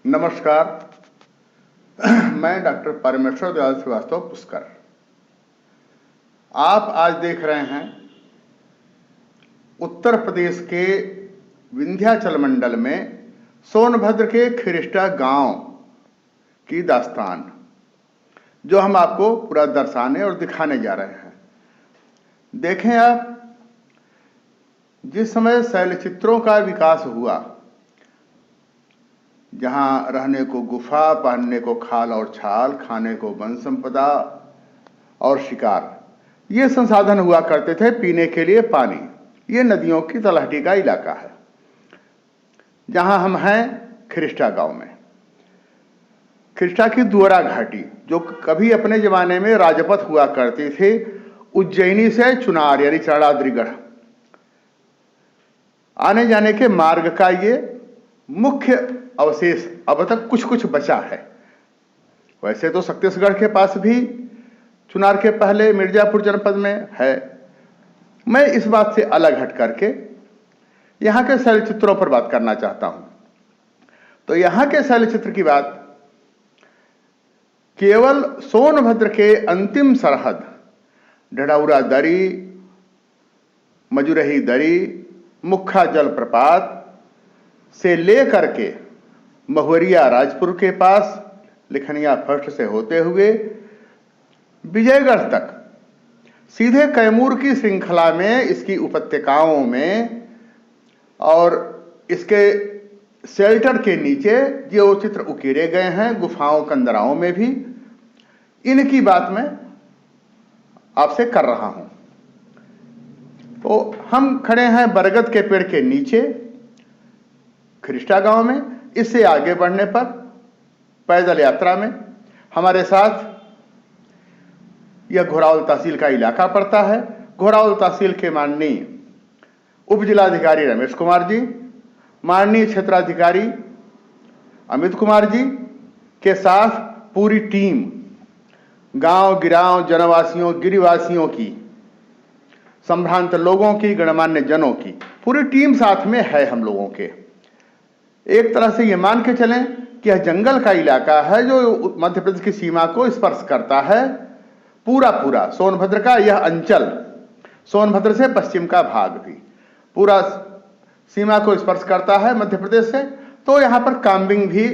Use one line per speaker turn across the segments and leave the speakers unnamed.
नमस्कार। मैं डॉक्टर परमेश्वर दयाल श्रीवास्तव पुष्कर। आप आज देख रहे हैं उत्तर प्रदेश के विंध्याचल मंडल में सोनभद्र के खिरिष्टा गांव की दास्तान, जो हम आपको पूरा दर्शाने और दिखाने जा रहे हैं। देखें आप, जिस समय शैलचित्रों का विकास हुआ, जहां रहने को गुफा, पहनने को खाल और छाल, खाने को वन संपदा और शिकार, ये संसाधन हुआ करते थे। पीने के लिए पानी, ये नदियों की तलहटी का इलाका है। जहां हम हैं खिरिष्टा गांव में, खिरिष्टा की दुअरा घाटी, जो कभी अपने जमाने में राजपथ हुआ करती थी, उज्जैनी से चुनार यानी चरणाद्रिगढ़ आने जाने के मार्ग का ये मुख्य अवशेष अब तक कुछ कुछ बचा है। वैसे तो छत्तीसगढ़ के पास भी चुनार के पहले मिर्जापुर जनपद में है। मैं इस बात से अलग हट करके यहाँ के शैलचित्रों पर बात करना चाहता हूं। तो यहाँ के शैलचित्र की बात केवल सोनभद्र के अंतिम सरहद ढढौरा दरी, मजुरही दरी, मुख्या जलप्रपात से लेकर के महुरिया राजपुर के पास लिखनिया फर्स्ट से होते हुए विजयगढ़ तक सीधे कैमूर की श्रृंखला में, इसकी उपत्यकाओं में और इसके शेल्टर के नीचे जो चित्र उकेरे गए हैं, गुफाओं कंदराओं में भी, इनकी बात मैं आपसे कर रहा हूं। तो हम खड़े हैं बरगद के पेड़ के नीचे खिरिष्टा गांव में। इससे आगे बढ़ने पर पैदल यात्रा में हमारे साथ यह घोरावल तहसील का इलाका पड़ता है। घोरावल तहसील के माननीय उप जिलाधिकारी रमेश कुमार जी, माननीय क्षेत्राधिकारी अमित कुमार जी के साथ पूरी टीम गांव गिराव जनवासियों, गिरिवासियों की, संभ्रांत लोगों की, गणमान्य जनों की पूरी टीम साथ में है हम लोगों के। एक तरह से यह मान के चलें कि यह जंगल का इलाका है जो मध्य प्रदेश की सीमा को स्पर्श करता है। पूरा सोनभद्र का यह अंचल, सोनभद्र से पश्चिम का भाग भी पूरा सीमा को स्पर्श करता है मध्य प्रदेश से। तो यहां पर काम्बिंग भी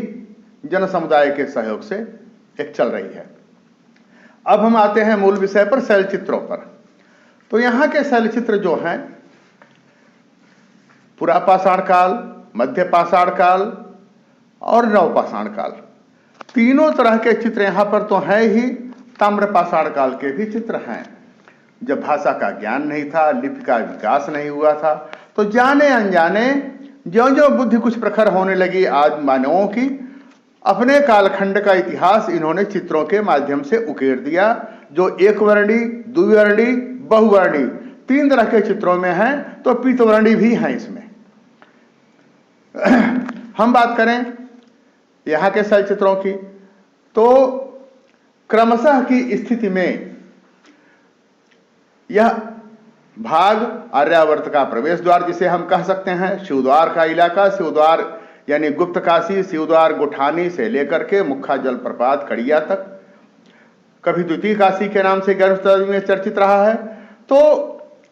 जन समुदाय के सहयोग से एक चल रही है। अब हम आते हैं मूल विषय पर, शैलचित्रों पर। तो यहां के शैलचित्र जो हैं, पुरापाषाण काल, मध्य पाषाण काल और नवपाषाण काल, तीनों तरह के चित्र यहां पर तो हैं ही। ताम्रपाषाण काल के भी चित्र हैं, जब भाषा का ज्ञान नहीं था, लिपि का विकास नहीं हुआ था। तो जाने अनजाने ज्यों-ज्यों बुद्धि कुछ प्रखर होने लगी आज मानवों की, अपने कालखंड का इतिहास इन्होंने चित्रों के माध्यम से उकेर दिया, जो एक वर्णी, द्विवर्णी, बहुवर्णी तीन तरह के चित्रों में हैं। तो पीतवर्णी भी हैं इसमें। हम बात करें यहां के शैलचित्रों की, तो क्रमशः की स्थिति में यह भाग आर्यावर्त का प्रवेश द्वार, जिसे हम कह सकते हैं, शिवद्वार का इलाका, शिवद्वार यानी गुप्त काशी, शिवद्वार गुठानी से लेकर के मुख्या जलप्रपात कड़िया तक, कभी द्वितीय काशी के नाम से गर्भ में चर्चित रहा है। तो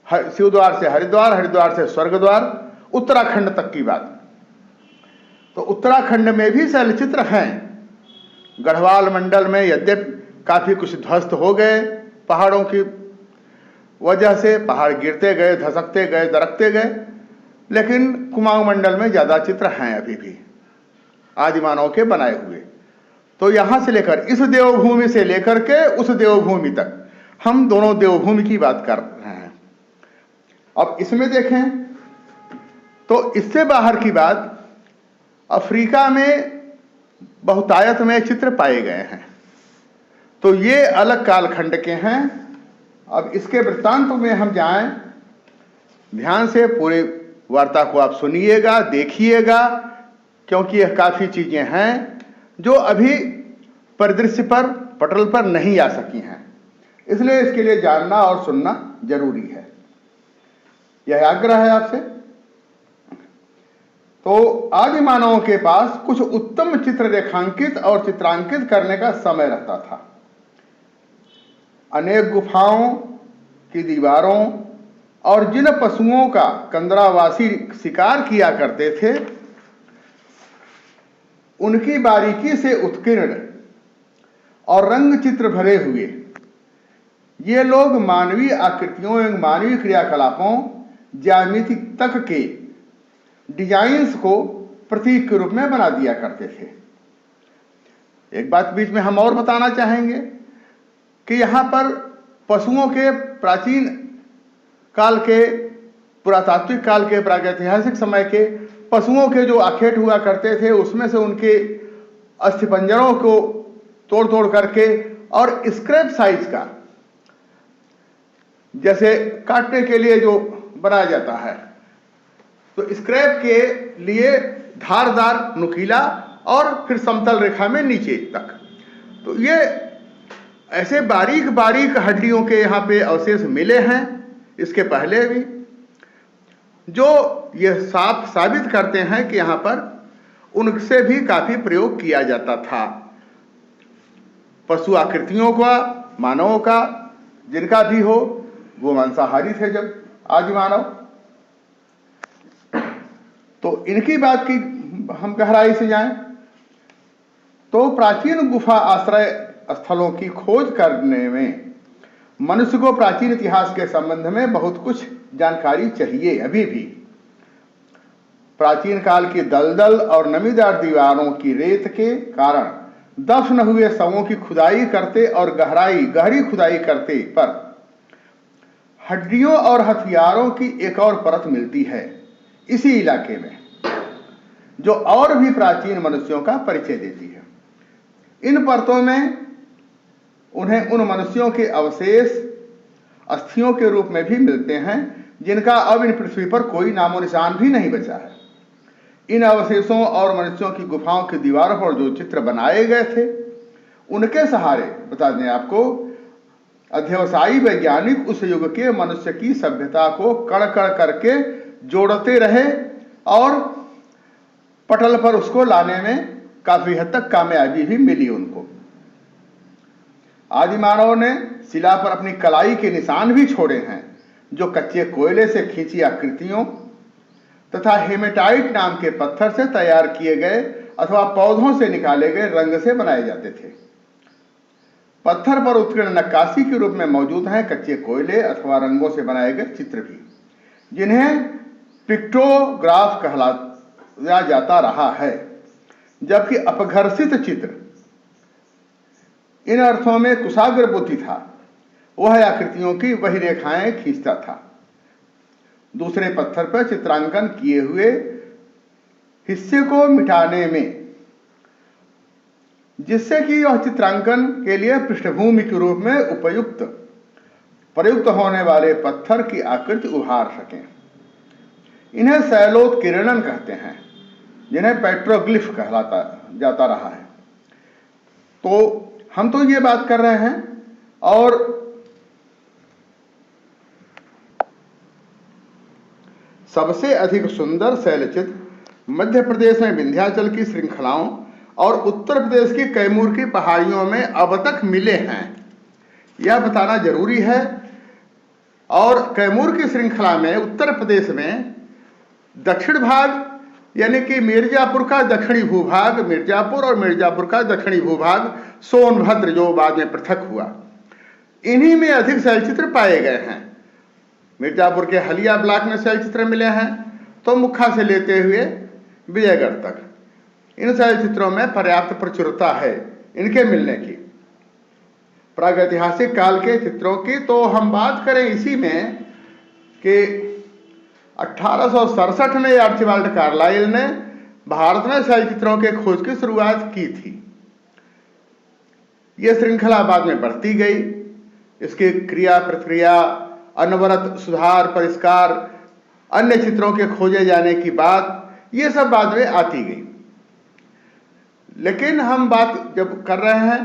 शिवद्वार से हरिद्वार, हरिद्वार से स्वर्गद्वार, उत्तराखंड तक की बात। तो उत्तराखंड में भी शैलचित्र हैं। गढ़वाल मंडल में यद्यपि काफी कुछ ध्वस्त हो गए पहाड़ों की वजह से, पहाड़ गिरते गए, धसकते गए, दरकते गए, लेकिन कुमाऊं मंडल में ज्यादा चित्र हैं अभी भी आदिमानव के बनाए हुए। तो यहां से लेकर इस देवभूमि से लेकर के उस देवभूमि तक हम दोनों देवभूमि की बात कर रहे हैं। अब इसमें देखें तो इससे बाहर की बात, अफ्रीका में बहुतायत में चित्र पाए गए हैं। तो ये अलग कालखंड के हैं। अब इसके वृत्तांत में हम जाएं, ध्यान से पूरे वार्ता को आप सुनिएगा, देखिएगा, क्योंकि यह काफी चीजें हैं जो अभी परिदृश्य पर, पटल पर नहीं आ सकी हैं। इसलिए इसके लिए जानना और सुनना जरूरी है। यह आग्रह है आपसे। तो आदि मानवों के पास कुछ उत्तम चित्र रेखांकित और चित्रांकित करने का समय रहता था। अनेक गुफाओं की दीवारों और जिन पशुओं का कंदरावासी शिकार किया करते थे, उनकी बारीकी से उत्कीर्ण और रंग चित्र भरे हुए ये लोग मानवीय आकृतियों एवं मानवीय क्रियाकलापों, ज्यामिति तक के डिजाइन्स को प्रतीक के रूप में बना दिया करते थे। एक बात बीच में हम और बताना चाहेंगे कि यहाँ पर पशुओं के प्राचीन काल के, पुरातात्विक काल के, प्रागैतिहासिक समय के पशुओं के जो आखेट हुआ करते थे, उसमें से उनके अस्थिपंजरों को तोड़ तोड़ करके और स्क्रैप साइज का, जैसे काटने के लिए जो बनाया जाता है, तो स्क्रैप के लिए धारदार, नुकीला और फिर समतल रेखा में नीचे तक, तो ये ऐसे बारीक बारीक हड्डियों के यहाँ पे अवशेष मिले हैं इसके पहले भी, जो ये साबित करते हैं कि यहाँ पर उनसे भी काफी प्रयोग किया जाता था। पशु आकृतियों का, मानवों का, जिनका भी हो, वो मांसाहारी थे जब आदि मानव। तो इनकी बात की हम गहराई से जाएं तो प्राचीन गुफा आश्रय स्थलों की खोज करने में मनुष्य को प्राचीन इतिहास के संबंध में बहुत कुछ जानकारी चाहिए। अभी भी प्राचीन काल की दलदल और नमीदार दीवारों की रेत के कारण दफन हुए शवों की खुदाई करते और गहरी खुदाई करते पर हड्डियों और हथियारों की एक और परत मिलती है इसी इलाके में, जो और भी प्राचीन मनुष्यों का परिचय देती है। इन परतों में उन्हें उन मनुष्यों के अवशेष अस्थियों के रूप में भी मिलते हैं जिनका अब इन पृथ्वी पर कोई नामो निशान भी नहीं बचा है। इन अवशेषों और मनुष्यों की गुफाओं की दीवारों पर जो चित्र बनाए गए थे, उनके सहारे बता दें आपको, अध्यवसायी वैज्ञानिक उस युग के मनुष्य की सभ्यता को कण कण करके जोड़ते रहे और पटल पर उसको लाने में काफी हद तक कामयाबी भी मिली उनको। आदि मानव ने शिला पर अपनी कलाई के निशान भी छोड़े हैं, जो कच्चे कोयले से खींची आकृतियों तथा हेमेटाइट नाम के पत्थर से तैयार किए गए अथवा पौधों से निकाले गए रंग से बनाए जाते थे। पत्थर पर उत्कीर्ण नक्काशी के रूप में मौजूद हैं कच्चे कोयले अथवा रंगों से बनाए गए चित्र भी, जिन्हें पिक्टोग्राफ कहलाया जाता रहा है, जबकि अपघर्षित चित्र इन अर्थों में कुशाग्र बुद्धि था, वह आकृतियों की वही रेखाएं खींचता था। दूसरे पत्थर पर चित्रांकन किए हुए हिस्से को मिटाने में, जिससे कि यह चित्रांकन के लिए पृष्ठभूमि के रूप में प्रयुक्त होने वाले पत्थर की आकृति उभार सकें। इन्हें शैलोत्कीर्णन कहते हैं, जिन्हें पेट्रोग्लिफ कहलाता जाता रहा है। तो हम तो ये बात कर रहे हैं, और सबसे अधिक सुंदर शैलचित्र मध्य प्रदेश में विंध्याचल की श्रृंखलाओं और उत्तर प्रदेश की कैमूर की पहाड़ियों में अब तक मिले हैं, यह बताना जरूरी है। और कैमूर की श्रृंखला में उत्तर प्रदेश में दक्षिण भाग यानी कि मिर्जापुर का दक्षिणी भूभाग, मिर्जापुर और मिर्जापुर का दक्षिणी भूभाग, सोनभद्र जो बाद में पृथक हुआ, इन्हीं में अधिक शैलचित्र पाए गए हैं। मिर्जापुर के हलिया ब्लॉक में शैलचित्र मिले हैं, तो मुखा से लेते हुए विजयगढ़ तक इन शैलचित्रों में पर्याप्त प्रचुरता है इनके मिलने की। प्रागैतिहासिक काल के चित्रों की तो हम बात करें इसी में कि 1867 में आर्चिबाल्ड कार्लाइल ने भारत में शैलचित्रों के खोज की शुरुआत की थी। यह श्रृंखला बाद में बढ़ती गई, इसकी क्रिया प्रक्रिया, अनवरत सुधार, परिष्कार, अन्य चित्रों के खोजे जाने की बात, ये सब बाद में आती गई। लेकिन हम बात जब कर रहे हैं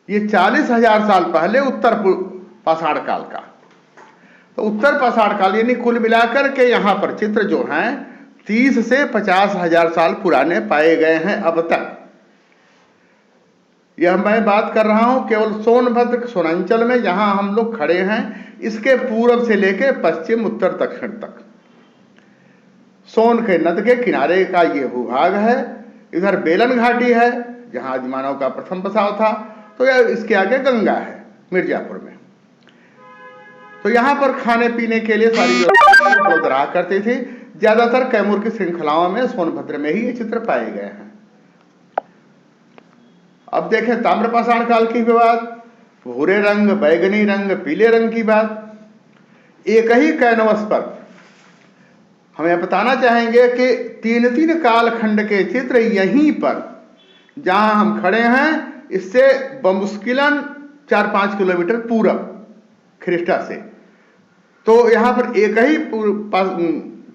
ये 40,000 साल पहले उत्तर पाषाण काल का, तो उत्तर पाषाण काल यानी कुल मिलाकर के यहाँ पर चित्र जो हैं 30 से 50 हजार साल पुराने पाए गए हैं अब तक। यह मैं बात कर रहा हूं केवल सोनभद्र सोनांचल में, जहां हम लोग खड़े हैं, इसके पूर्व से लेकर पश्चिम उत्तर दक्षिण तक सोन के नद के किनारे का ये भूभाग है। इधर बेलन घाटी है जहां आज मानव का प्रथम बसाव था। तो यह इसके आगे गंगा है मिर्जापुर में। तो यहां पर खाने पीने के लिए सारी व्यवस्था उपलब्ध रहा करती थी। ज्यादातर कैमूर की श्रृंखलाओं में सोनभद्र में ही ये चित्र पाए गए हैं। अब देखें ताम्रपाषाण काल की बात, भूरे रंग, बैगनी रंग, पीले रंग की बात। एक ही कैनवस पर हमें बताना चाहेंगे कि 3-3 कालखंड के चित्र यहीं पर जहां हम खड़े हैं, इससे बमुश्किलन 4-5 किलोमीटर पूरब खिरिष्टा से, तो यहां पर एक ही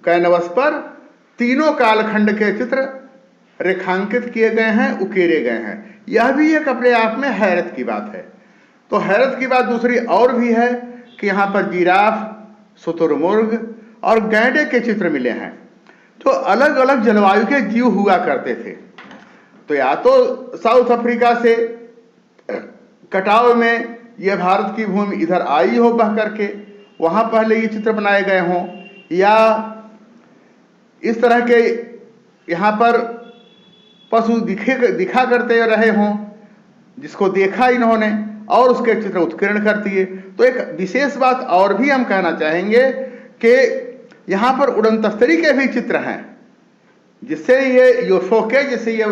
कैनवस पर तीनों कालखंड के चित्र रेखांकित किए गए हैं, उकेरे गए हैं। यह भी एक अपने आप में हैरत की बात है। तो हैरत की बात दूसरी और भी है कि यहाँ पर जिराफ, शुतुरमुर्ग और गैंडे के चित्र मिले हैं, जो अलग अलग जलवायु के जीव हुआ करते थे। तो या तो साउथ अफ्रीका से कटाव में यह भारत की भूमि इधर आई हो बह करके, वहां पहले ये चित्र बनाए गए हों, या इस तरह के यहाँ पर पशु दिखा करते रहे हों जिसको देखा इन्होंने, और उसके चित्र उत्कीर्ण कर दिए। तो एक विशेष बात और भी हम कहना चाहेंगे कि यहाँ पर उड़न तस्तरी के भी चित्र हैं, जिससे ये यूफोके, जिससे ये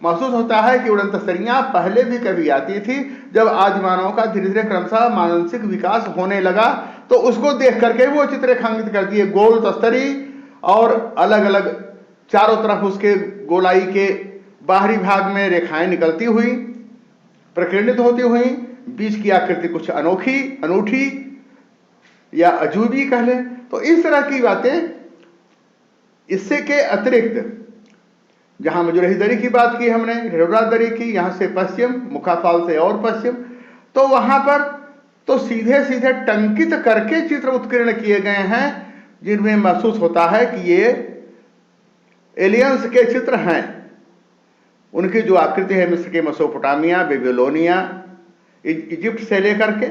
महसूस होता है कि उड़न तस्तरियाँ पहले भी कभी आती थी। जब आज मानव का धीरे धीरे क्रमशः मानसिक विकास होने लगा, तो उसको देख करके वो चित्र रेखांकित कर दिए। गोल तस्तरी और अलग अलग चारों तरफ उसके गोलाई के बाहरी भाग में रेखाएं निकलती हुई, प्रकीर्णित होती हुई, बीच की आकृति कुछ अनोखी, अनूठी या अजूबी कह लें। तो इस तरह की बातें। इससे के अतिरिक्त जहां मजुरही दरी की बात की हमने, रेवड़ा दरी की, यहां से पश्चिम, मुखाफाल से और पश्चिम, तो वहां पर तो सीधे सीधे टंकित करके चित्र उत्कीर्ण किए गए हैं, जिनमें महसूस होता है कि ये एलियंस के चित्र हैं। उनकी जो आकृति है मिस्र के मेसोपोटामिया, बेबीलोनिया, इजिप्ट से लेकर के,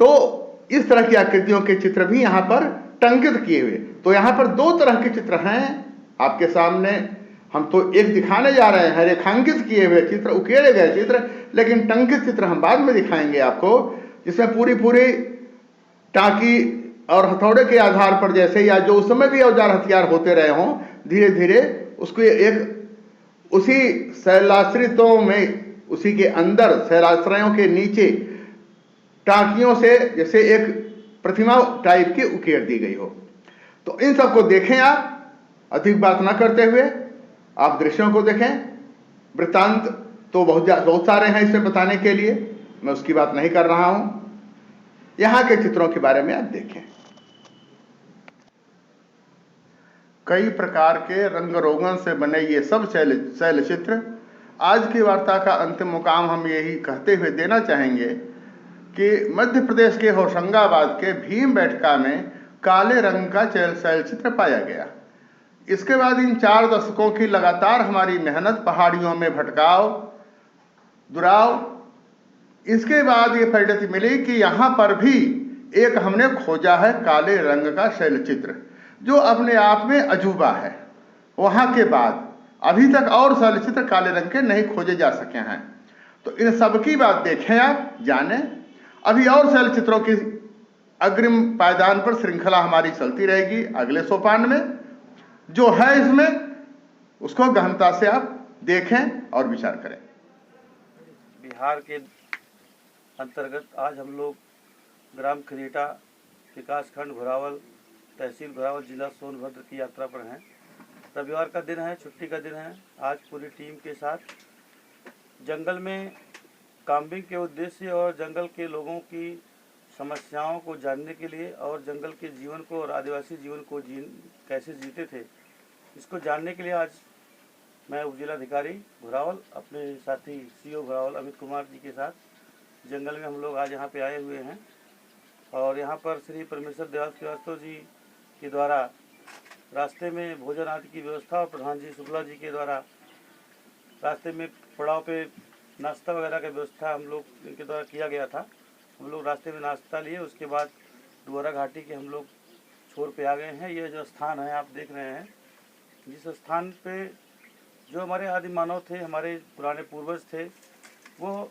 तो इस तरह की आकृतियों के चित्र भी यहां पर टंकित किए हुए। तो यहां पर 2 तरह के चित्र हैं आपके सामने। हम तो एक दिखाने जा रहे हैं, रेखांकित किए हुए चित्र, उकेरे गए चित्र, लेकिन टंकित चित्र हम बाद में दिखाएंगे आपको, जिसमें पूरी टाँकी और हथौड़े के आधार पर जैसे, या जो उस समय भी औजार हथियार होते रहे हों, धीरे धीरे उसको एक उसी शैलाश्रितों में, उसी के अंदर शैलाश्रयों के नीचे टाँकियों से जैसे एक प्रतिमा टाइप की उकेर दी गई हो। तो इन सबको देखें आप, अधिक बात ना करते हुए आप दृश्यों को देखें। वृत्तांत तो बहुत सारे हैं इसमें बताने के लिए, मैं उसकी बात नहीं कर रहा हूं। यहां के चित्रों के बारे में आप देखें। कई प्रकार के रंग रोगन से बने ये सब शैल चित्र। आज की वार्ता का अंतिम मुकाम हम यही कहते हुए देना चाहेंगे कि मध्य प्रदेश के होशंगाबाद के भीमबेटका में काले रंग का शैल चित्र पाया गया। इसके बाद इन 4 दशकों की लगातार हमारी मेहनत, पहाड़ियों में भटकाव, दुराव, इसके बाद ये परिणति मिली कि यहाँ पर भी एक हमने खोजा है काले रंग का शैल चित्र, जो अपने आप में अजूबा है। वहाँ के बाद अभी तक और शैल चित्र काले रंग के नहीं खोजे जा सके हैं। तो इन सब की बात देखें आप, जानें। अभी और शैल चित्रों की अग्रिम पायदान पर श्रृंखला हमारी चलती रहेगी। अगले सोपान में जो है इसमें, उसको गहनता से आप देखें और विचार करें।
बिहार के अंतर्गत आज हम लोग ग्राम खरीटा, विकासखंड घोरावल, तहसील घोरावल, जिला सोनभद्र की यात्रा पर हैं। रविवार का दिन है, छुट्टी का दिन है। आज पूरी टीम के साथ जंगल में काम्बिंग के उद्देश्य और जंगल के लोगों की समस्याओं को जानने के लिए और जंगल के जीवन को और आदिवासी जीवन को कैसे जीते थे, इसको जानने के लिए आज मैं उपजिलाधिकारी घोरावल अपने साथी सीओ घोरावल अमित कुमार जी के साथ जंगल में हम लोग आज यहाँ पे आए हुए हैं। और यहाँ पर श्री परमेश्वर दयाल श्रीवास्तव जी के द्वारा रास्ते में भोजन आदि की व्यवस्था और प्रधान जी शुक्ला जी के द्वारा रास्ते में पड़ाव पे नाश्ता वगैरह की व्यवस्था हम लोग इनके द्वारा किया गया था। हम लोग रास्ते में नाश्ता लिए, उसके बाद दोबारा घाटी के हम लोग छोर पे आ गए हैं। ये जो स्थान है आप देख रहे हैं, जिस स्थान पे जो हमारे आदि मानव थे, हमारे पुराने पूर्वज थे, वो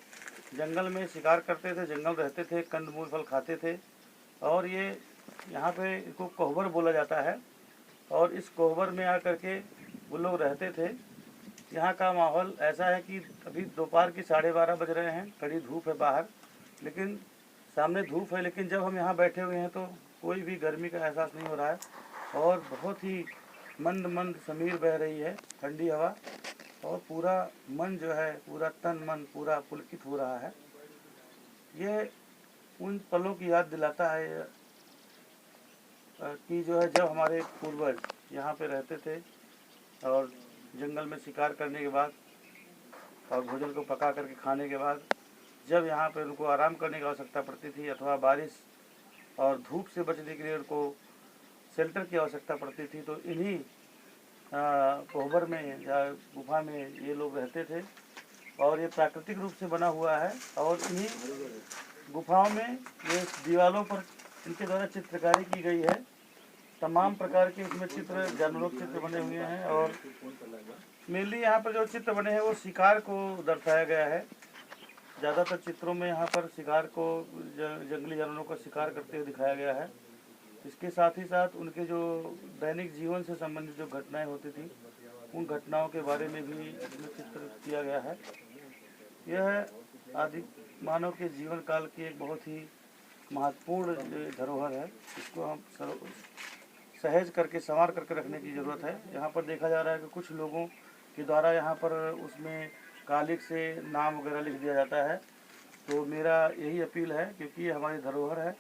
जंगल में शिकार करते थे, जंगल रहते थे, कंदमूल फल खाते थे। और ये यहाँ पे इसको कोहबर बोला जाता है। और इस कोहबर में आकर के वो लोग रहते थे। यहाँ का माहौल ऐसा है कि अभी दोपहर की 12:30 बज रहे हैं, कड़ी धूप है बाहर, लेकिन सामने धूप है, लेकिन जब हम यहाँ बैठे हुए हैं तो कोई भी गर्मी का एहसास नहीं हो रहा है। और बहुत ही मंद मंद समीर बह रही है, ठंडी हवा, और पूरा मन जो है, पूरा तन मन पूरा पुलकित हो रहा है। ये उन पलों की याद दिलाता है कि जो है जब हमारे पूर्वज यहाँ पे रहते थे और जंगल में शिकार करने के बाद और भोजन को पका करके खाने के बाद जब यहाँ पे उनको आराम करने की आवश्यकता पड़ती थी अथवा बारिश और धूप से बचने के लिए उनको शेल्टर की आवश्यकता पड़ती थी, तो इन्हीं कोहबर में या गुफा में ये लोग रहते थे। और ये प्राकृतिक रूप से बना हुआ है और इन्हीं गुफाओं में ये दीवारों पर इनके द्वारा चित्रकारी की गई है। तमाम प्रकार के इसमें चित्र, जानवरों के चित्र बने हुए हैं। और मेनली यहाँ पर जो चित्र बने हैं वो शिकार को दर्शाया गया है। ज़्यादातर चित्रों में यहाँ पर शिकार को, जंगली जानवरों का शिकार करते हुए दिखाया गया है। इसके साथ ही साथ उनके जो दैनिक जीवन से संबंधित जो घटनाएं होती थी, उन घटनाओं के बारे में भी इसमें चित्र किया गया है। यह आदि मानव के जीवन काल की एक बहुत ही महत्वपूर्ण धरोहर है। इसको हम सहेज करके, संवार करके रखने की ज़रूरत है। यहाँ पर देखा जा रहा है कि कुछ लोगों के द्वारा यहाँ पर उसमें कालिक से नाम वगैरह लिख दिया जाता है। तो मेरा यही अपील है, क्योंकि ये हमारी धरोहर है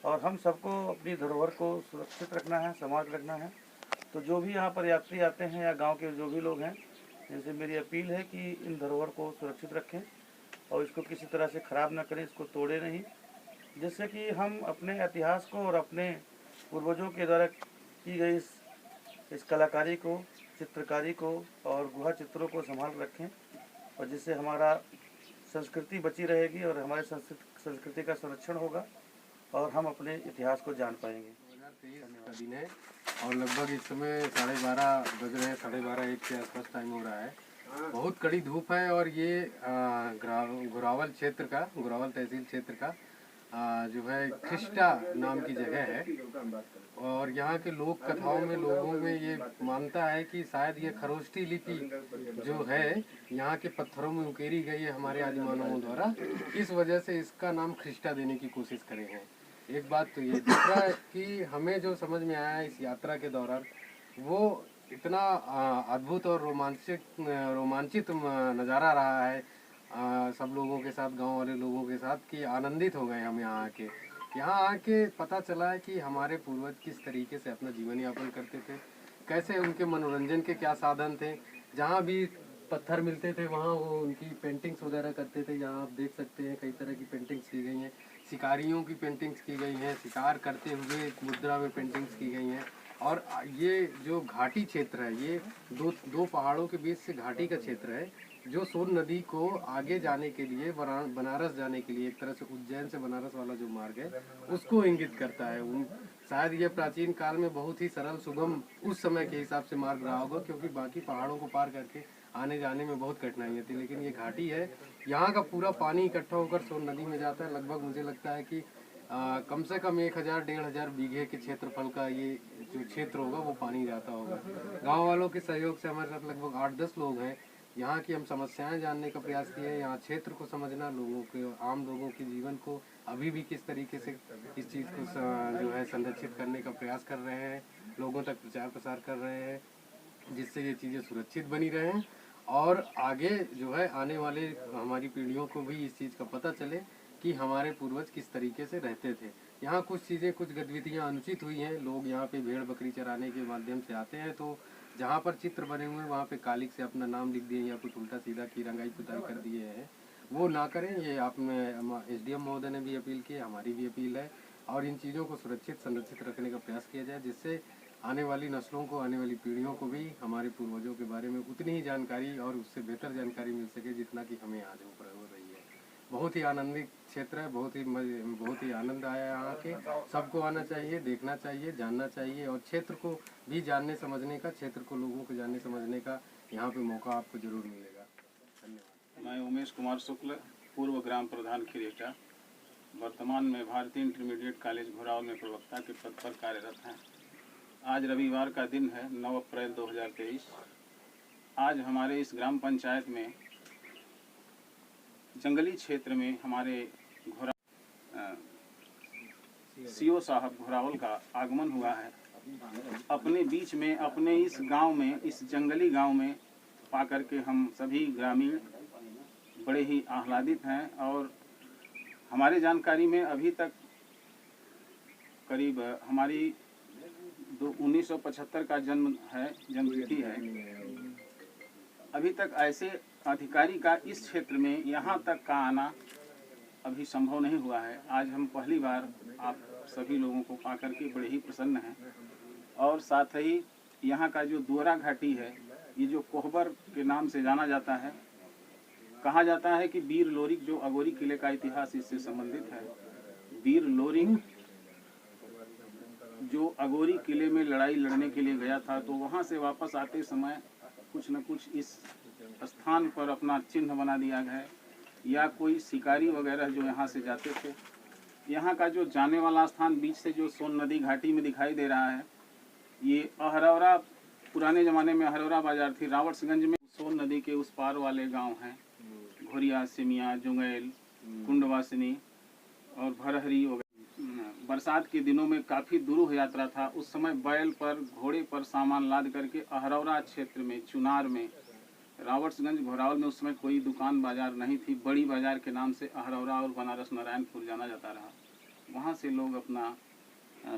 और हम सबको अपनी धरोहर को सुरक्षित रखना है, संभाल रखना है। तो जो भी यहाँ पर यात्री आते हैं या गांव के जो भी लोग हैं, इनसे मेरी अपील है कि इन धरोहर को सुरक्षित रखें और इसको किसी तरह से ख़राब ना करें, इसको तोड़ें नहीं, जिससे कि हम अपने इतिहास को और अपने पूर्वजों के द्वारा की गई इस कलाकारी को, चित्रकारी को और गुहा चित्रों को संभाल रखें, और जिससे हमारा संस्कृति बची रहेगी और हमारे संस्कृति का संरक्षण होगा और हम अपने इतिहास को जान पाएंगे।
2023 का दिन है और लगभग इस समय 12:30 बज रहे हैं, 12:30-1 के आसपास टाइम हो रहा है। बहुत कड़ी धूप है और ये घोरावल क्षेत्र का, घोरावल तहसील क्षेत्र का जो है खिष्टा नाम की जगह है। और यहाँ के लोक कथाओं में, लोगों में ये मानता है कि शायद ये खरोष्टी लिपि जो है यहाँ के पत्थरों में उकेरी गई है हमारे आदि मानवों द्वारा, इस वजह से इसका नाम खिष्टा देने की कोशिश करे हैं। एक बात तो ये, दूसरा कि हमें जो समझ में आया इस यात्रा के दौरान, वो इतना अद्भुत और रोमांचित नज़ारा रहा है सब लोगों के साथ, गांव वाले लोगों के साथ, कि आनंदित हो गए हम यहाँ आके। यहाँ आके पता चला है कि हमारे पूर्वज किस तरीके से अपना जीवन यापन करते थे, कैसे उनके मनोरंजन के क्या साधन थे। जहाँ भी पत्थर मिलते थे वहाँ वो उनकी पेंटिंग्स वगैरह करते थे। यहाँ आप देख सकते हैं कई तरह की पेंटिंग्स की गई हैं, शिकारियों की पेंटिंग्स की गई हैं, शिकार करते हुए मुद्रा में पेंटिंग्स की गई हैं। और ये जो घाटी क्षेत्र है, ये दो पहाड़ों के बीच से घाटी का क्षेत्र है, जो सोन नदी को आगे जाने के लिए, बनारस जाने के लिए, एक तरह से उज्जैन से बनारस वाला जो मार्ग है उसको इंगित करता है। शायद ये प्राचीन काल में बहुत ही सरल, सुगम उस समय के हिसाब से मार्ग रहा होगा, क्योंकि बाकी पहाड़ों को पार करके आने जाने में बहुत कठिनाइयाँ थी। लेकिन ये घाटी है, यहाँ का पूरा पानी इकट्ठा होकर सोन नदी में जाता है। लगभग मुझे लगता है कि कम से कम 1000-1500 बीघे के क्षेत्रफल का ये जो क्षेत्र होगा वो पानी जाता होगा। गांव वालों के सहयोग से हमारे साथ लगभग 8-10 लोग हैं। यहाँ की हम समस्याएं जानने का प्रयास किए हैं, यहाँ क्षेत्र को समझना, लोगों के, आम लोगों के जीवन को अभी भी किस तरीके से इस चीज़ को जो है संरक्षित करने का प्रयास कर रहे हैं, लोगों तक प्रचार प्रसार कर रहे हैं, जिससे ये चीज़ें सुरक्षित बनी रहें और आगे जो है आने वाले हमारी पीढ़ियों को भी इस चीज़ का पता चले कि हमारे पूर्वज किस तरीके से रहते थे। यहाँ कुछ चीज़ें, कुछ गतिविधियाँ अनुचित हुई हैं। लोग यहाँ पे भेड़ बकरी चराने के माध्यम से आते हैं, तो जहाँ पर चित्र बने हुए हैं वहाँ पे कालिक से अपना नाम लिख दिए या कुछ उल्टा सीधा की रंगाई पुताई कर दिए हैं, वो ना करें। ये आप में SDM महोदय ने भी अपील की, हमारी भी अपील है, और इन चीज़ों को सुरक्षित संरक्षित रखने का प्रयास किया जाए, जिससे आने वाली नस्लों को, आने वाली पीढ़ियों को भी हमारे पूर्वजों के बारे में उतनी ही जानकारी और उससे बेहतर जानकारी मिल सके जितना कि हमें आज हो रही है। बहुत ही आनंदित क्षेत्र है, बहुत ही आनंद आया यहाँ के। सबको आना चाहिए, देखना चाहिए, जानना चाहिए और क्षेत्र को भी जानने समझने का, क्षेत्र को लोगों को जानने समझने का यहाँ पे मौका आपको जरूर मिलेगा। धन्यवाद।
मैं उमेश कुमार शुक्ल, पूर्व ग्राम प्रधान खिरेटा, वर्तमान में भारतीय इंटरमीडिएट कॉलेज घोरावल में प्रवक्ता के पद पर कार्यरत हैं। आज रविवार का दिन है, 9 अप्रैल 2023। आज हमारे इस ग्राम पंचायत में जंगली क्षेत्र में हमारे सीओ साहब घोरावल का आगमन हुआ है। अपने बीच में, अपने इस गांव में, इस जंगली गांव में पाकर के हम सभी ग्रामीण बड़े ही आह्लादित हैं। और हमारे जानकारी में अभी तक करीब हमारी 1975 का जन्मतिथि है। अभी तक ऐसे अधिकारी का इस क्षेत्र में यहाँ तक का आना अभी संभव नहीं हुआ है। आज हम पहली बार आप सभी लोगों को पाकर के बड़े ही प्रसन्न हैं। और साथ ही यहाँ का जो दुअरा घाटी है, ये जो कोहबर के नाम से जाना जाता है, कहा जाता है कि वीर लोरिक, जो अगोरी किले का इतिहास इससे संबंधित है। वीर लोरिक जो अगोरी किले में लड़ाई लड़ने के लिए गया था, तो वहाँ से वापस आते समय कुछ न कुछ इस स्थान पर अपना चिन्ह बना दिया गया है, या कोई शिकारी वगैरह जो यहाँ से जाते थे। यहाँ का जो जाने वाला स्थान बीच से जो सोन नदी घाटी में दिखाई दे रहा है, ये अहरौरा, पुराने ज़माने में अहरौरा बाजार थी रावटगंज में। सोन नदी के उस पार वाले गांव हैं घोरिया, सिमिया, जुंगैल, कुंडवासिनी और भरहरी वगैरह। बरसात के दिनों में काफ़ी दुरूह यात्रा था। उस समय बैल पर, घोड़े पर सामान लाद करके अहरौरा क्षेत्र में, चुनार में, रावटगंज घोरावल में उस समय कोई दुकान बाजार नहीं थी। बड़ी बाजार के नाम से अहरौरा और बनारस नारायणपुर जाना जाता रहा। वहाँ से लोग अपना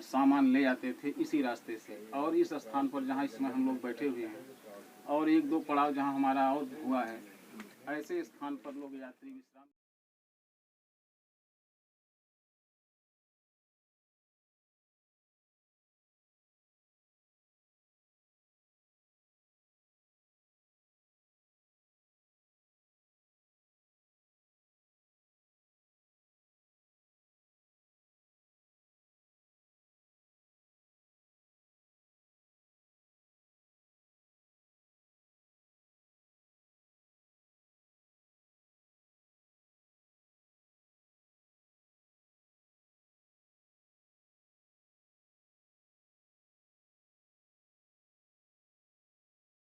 सामान ले आते थे इसी रास्ते से। और इस स्थान पर जहाँ इस समय हम लोग बैठे हुए हैं, और एक दो पड़ाव जहाँ हमारा और हुआ है, ऐसे स्थान पर लोग यात्री विश्राम